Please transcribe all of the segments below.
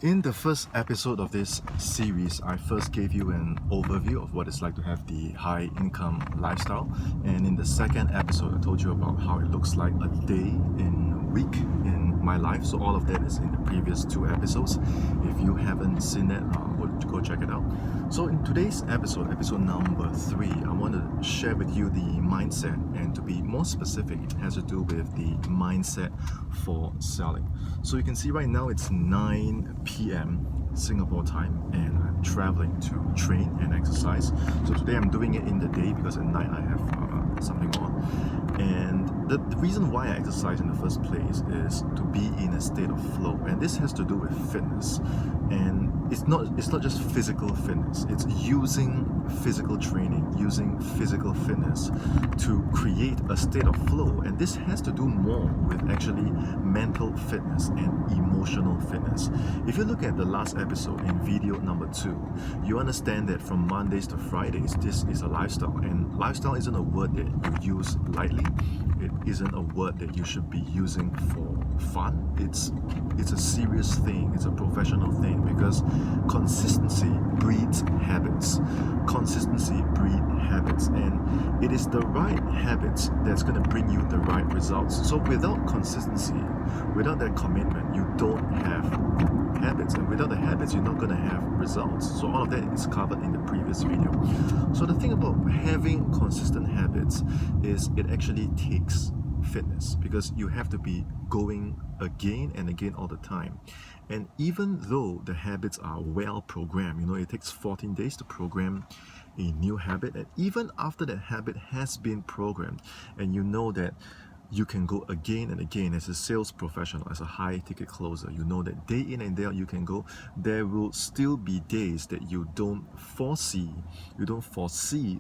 In the first episode of this series, I first gave you an overview of what it's like to have the high income lifestyle. And in the second episode, I told you about how it looks like a day in a week in my life. So all of that is in the previous two episodes. If you haven't seen that, go check it out. So in today's episode number 3, I want to share with you the mindset, and to be more specific, it has to do with the mindset for selling. So you can see right now it's 9 p.m. Singapore time, and I'm traveling to train and exercise. So today I'm doing it in the day because at night I have something on. And the reason why I exercise in the first place is to be in a state of flow, and this has to do with fitness. And it's not just physical fitness, it's using physical training, using physical fitness to create a state of flow. And this has to do more with actually mental fitness and emotional fitness. If you look at the last episode in video number 2, you understand that from Mondays to Fridays, this is a lifestyle. And lifestyle isn't a word that you use lightly. It isn't a word that you should be using for fun. It's a serious thing. It's a professional thing, because consistency breeds habits. Consistency breeds habits, and it is the right habits that's going to bring you the right results. So without consistency, without that commitment, you don't have habits, and without the habits, you're not going to have results. So all of that is covered in the previous video. So the thing about having consistent habits is it actually takes fitness, because you have to be going again and again all the time. And even though the habits are well programmed, it takes 14 days to program a new habit, and even after that habit has been programmed, and you know that you can go again and again as a sales professional, as a high ticket closer, you know that day in and day out you can go, there will still be days that you don't foresee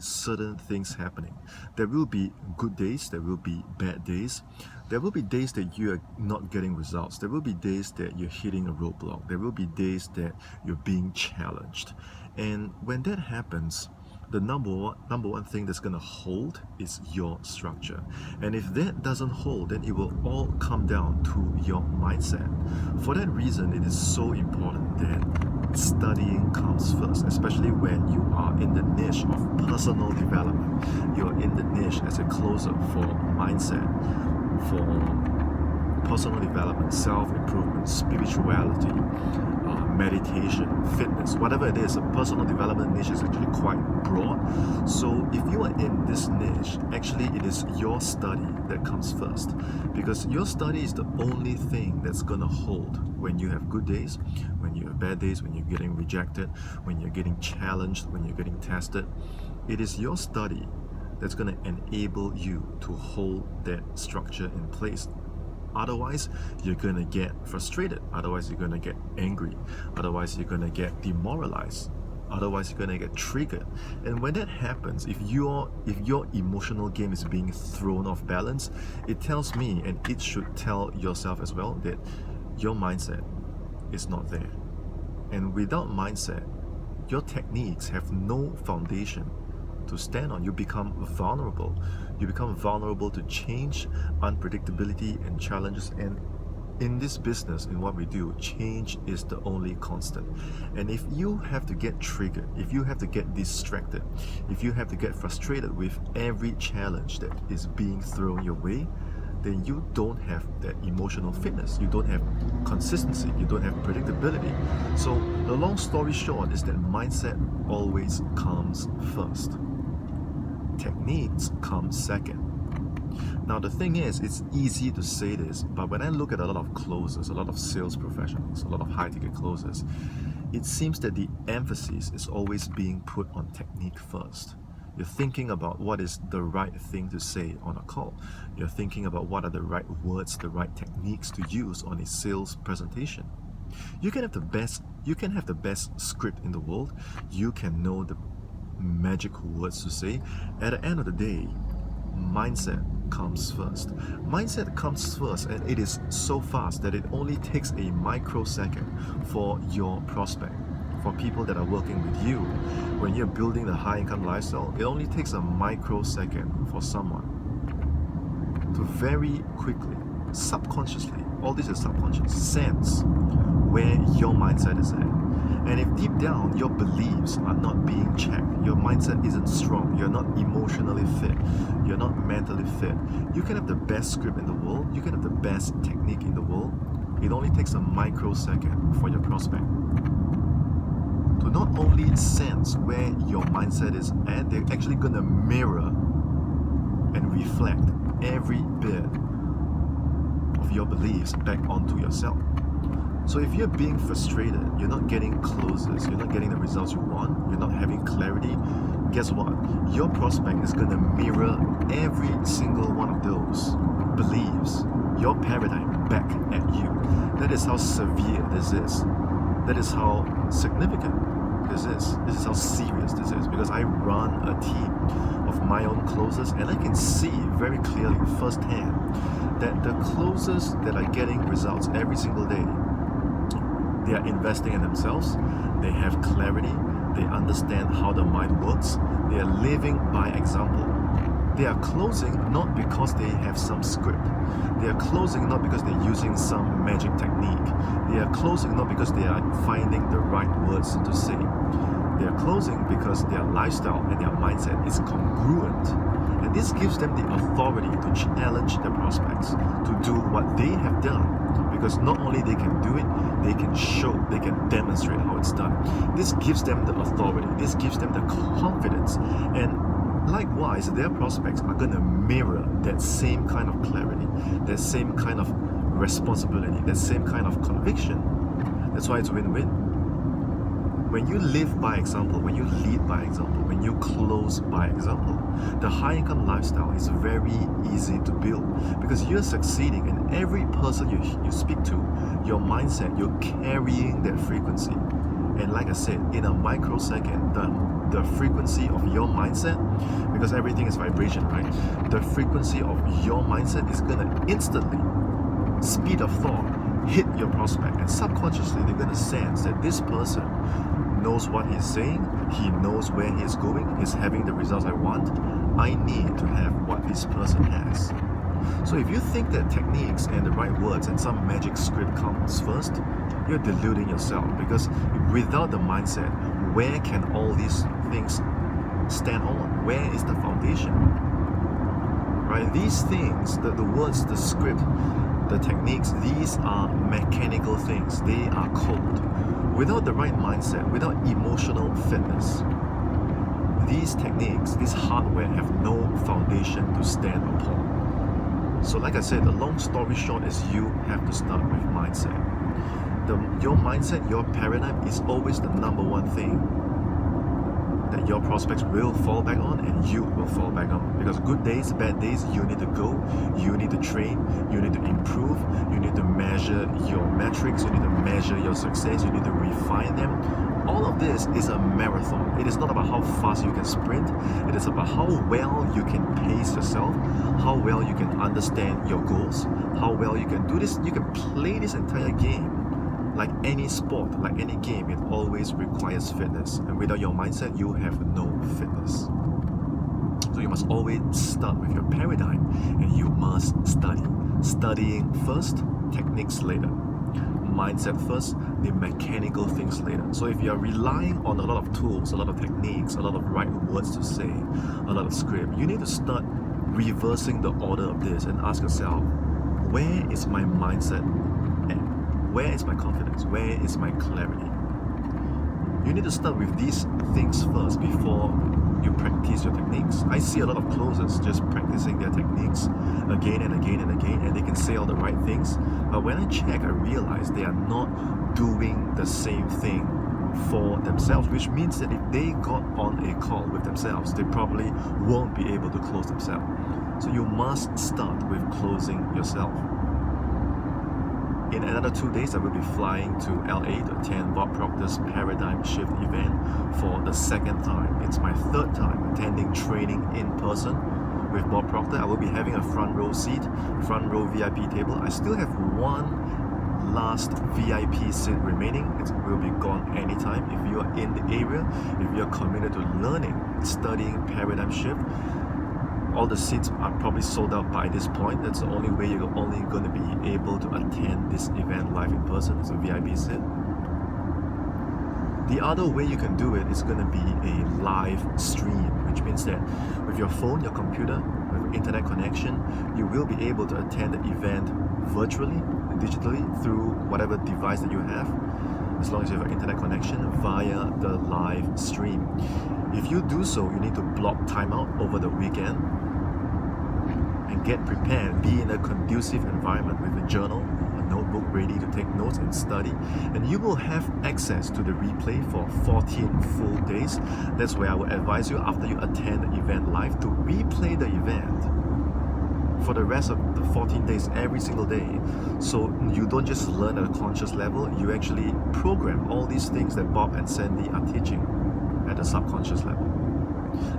certain things happening. There will be good days, there will be bad days, there will be days that you are not getting results, there will be days that you're hitting a roadblock, there will be days that you're being challenged. And when that happens, the number one thing that's going to hold is your structure. And if that doesn't hold, then it will all come down to your mindset. For that reason, it is so important that studying comes first, especially when you are in the niche of personal development. You're in the niche as a closer for mindset, for personal development, self-improvement, spirituality, meditation, fitness, whatever it is. A personal development niche is actually quite broad. So if you are in this niche, actually it is your study that comes first, because your study is the only thing that's going to hold when you have good days, when you have bad days, when you're getting rejected, when you're getting challenged, when you're getting tested. It is your study that's going to enable you to hold that structure in place. Otherwise, you're going to get frustrated. Otherwise, you're going to get angry. Otherwise, you're going to get demoralized. Otherwise, you're going to get triggered. And when that happens, if your emotional game is being thrown off balance, it tells me, and it should tell yourself as well, that your mindset is not there. And without mindset, your techniques have no foundation to stand on. You become vulnerable. You become vulnerable to change, unpredictability, and challenges. And in this business, in what we do, change is the only constant. And if you have to get triggered, if you have to get distracted, if you have to get frustrated with every challenge that is being thrown your way, then you don't have that emotional fitness, you don't have consistency, you don't have predictability. So the long story short is that mindset always comes first. Techniques come second. Now the thing is, it's easy to say this, but when I look at a lot of closers, a lot of sales professionals, a lot of high-ticket closers, it seems that the emphasis is always being put on technique first. You're thinking about what is the right thing to say on a call. You're thinking about what are the right words, the right techniques to use on a sales presentation. You can have the best script in the world. You can know the magic words to say. At the end of the day, mindset comes first. Mindset comes first, and it is so fast that it only takes a microsecond for your prospect, for people that are working with you. When you're building the high income lifestyle, it only takes a microsecond for someone to very quickly, subconsciously all this is subconscious, sense where your mindset is at. And if deep down your beliefs are not being checked, your mindset isn't strong, you're not emotionally fit, you're not mentally fit, you can have the best script in the world, you can have the best technique in the world. It only takes a microsecond for your prospect to not only sense where your mindset is at, they're actually going to mirror and reflect every bit of your beliefs back onto yourself. So if you're being frustrated, you're not getting closes, you're not getting the results you want, you're not having clarity, guess what? Your prospect is going to mirror every single one of those beliefs, your paradigm back at you. That is how severe this is. That is how significant this is. This is how serious this is, because I run a team of my own closers and I can see very clearly firsthand that the closers that are getting results every single day, they are investing in themselves, they have clarity, they understand how the mind works, they are living by example. They are closing not because they have some script. They are closing not because they're using some magic technique. They are closing not because they are finding the right words to say. They are closing because their lifestyle and their mindset is congruent. And this gives them the authority to challenge their prospects to do what they have done. Because not only they can do it, they can show, they can demonstrate how it's done. This gives them the authority, this gives them the confidence. And likewise, their prospects are going to mirror that same kind of clarity, that same kind of responsibility, that same kind of conviction. That's why it's win-win. When you live by example, when you lead by example, when you close by example, the high income lifestyle is very easy to build because you're succeeding, and every person you speak to, your mindset, you're carrying that frequency. And like I said, in a microsecond, the frequency of your mindset, because everything is vibration, right? The frequency of your mindset is going to instantly, speed of thought, hit your prospect, and subconsciously they're going to sense that this person knows what he's saying, he knows where he's going, he's having the results I want. I need to have what this person has. So if you think that techniques and the right words and some magic script comes first, you're deluding yourself, because without the mindset, where can all these things stand on? Where is the foundation? Right? These things, the words, the script, the techniques, these are mechanical things. They are cold. Without the right mindset, without emotional fitness, these techniques, this hardware have no foundation to stand upon. So like I said, the long story short is you have to start with mindset. Your mindset, your paradigm is always the number one thing that your prospects will fall back on and you will fall back on. Because good days, bad days, you need to go, you need to train, you need to improve, you need to measure your metrics, you need to measure your success, you need to refine them. All of this is a marathon. It is not about how fast you can sprint, it is about how well you can pace yourself, how well you can understand your goals, how well you can do this. You can play this entire game. Like any sport, like any game, it always requires fitness. And without your mindset, you have no fitness. So you must always start with your paradigm, and you must study. Studying first, techniques later. Mindset first, the mechanical things later. So if you're relying on a lot of tools, a lot of techniques, a lot of right words to say, a lot of script, you need to start reversing the order of this and ask yourself, where is my mindset at? Where is my confidence? Where is my clarity? You need to start with these things first before you practice your techniques. I see a lot of closers just practicing their techniques again and again and again, and they can say all the right things. But when I check, I realize they are not doing the same thing for themselves, which means that if they got on a call with themselves, they probably won't be able to close themselves. So you must start with closing yourself. In another 2 days, I will be flying to LA to attend Bob Proctor's Paradigm Shift event for the second time. It's my third time attending training in person with Bob Proctor. I will be having a front row seat, front row VIP table. I still have one last VIP seat remaining. It will be gone anytime. If you are in the area, if you are committed to learning, studying paradigm shift, all the seats are probably sold out by this point. That's the only way you're only going to be able to attend this event live in person. It's a VIP seat. The other way you can do it is going to be a live stream, which means that with your phone, your computer, with internet connection, you will be able to attend the event virtually, digitally, through whatever device that you have, as long as you have an internet connection via the live stream. If you do so, you need to block time out over the weekend and get prepared. Be in a conducive environment with a journal, a notebook ready to take notes and study, and you will have access to the replay for 14 full days. That's where I would advise you, after you attend the event live, to replay the event for the rest of the 14 days, every single day. So you don't just learn at a conscious level, you actually program all these things that Bob and Sandy are teaching at the subconscious level.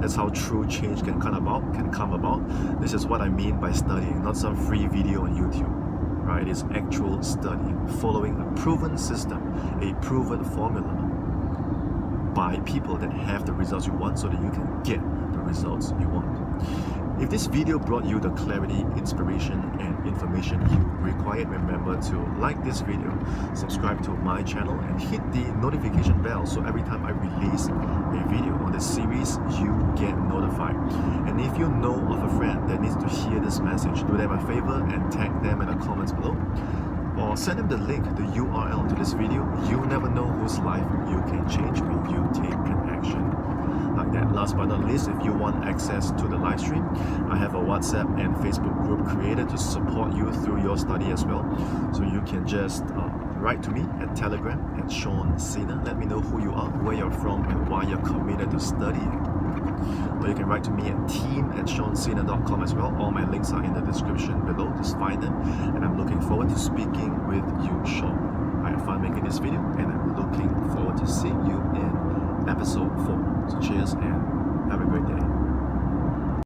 That's how true change can come about. This is what I mean by studying, not some free video on YouTube. Right? It's actual studying, following a proven system, a proven formula by people that have the results you want, so that you can get the results you want. If this video brought you the clarity, inspiration, and information you required, remember to like this video, subscribe to my channel, and hit the notification bell so every time I release a video on this series, you get notified. And if you know of a friend that needs to hear this message, do them a favor and tag them in the comments below, or send them the link, the URL to this video. You never know whose life you can change when you take an action like that. Last but not least, if you want access to the live stream, I have a WhatsApp and Facebook group created to support you through your study as well. So you can just write to me at Telegram at Sean Sena. Let me know who you are, where you're from, and why you're committed to studying. Or you can write to me at team@seansena.com as well. All my links are in the description below. Just find them, and I'm looking forward to speaking with you shortly. I had fun making this video, and I'm looking forward to seeing you in episode 4. So cheers and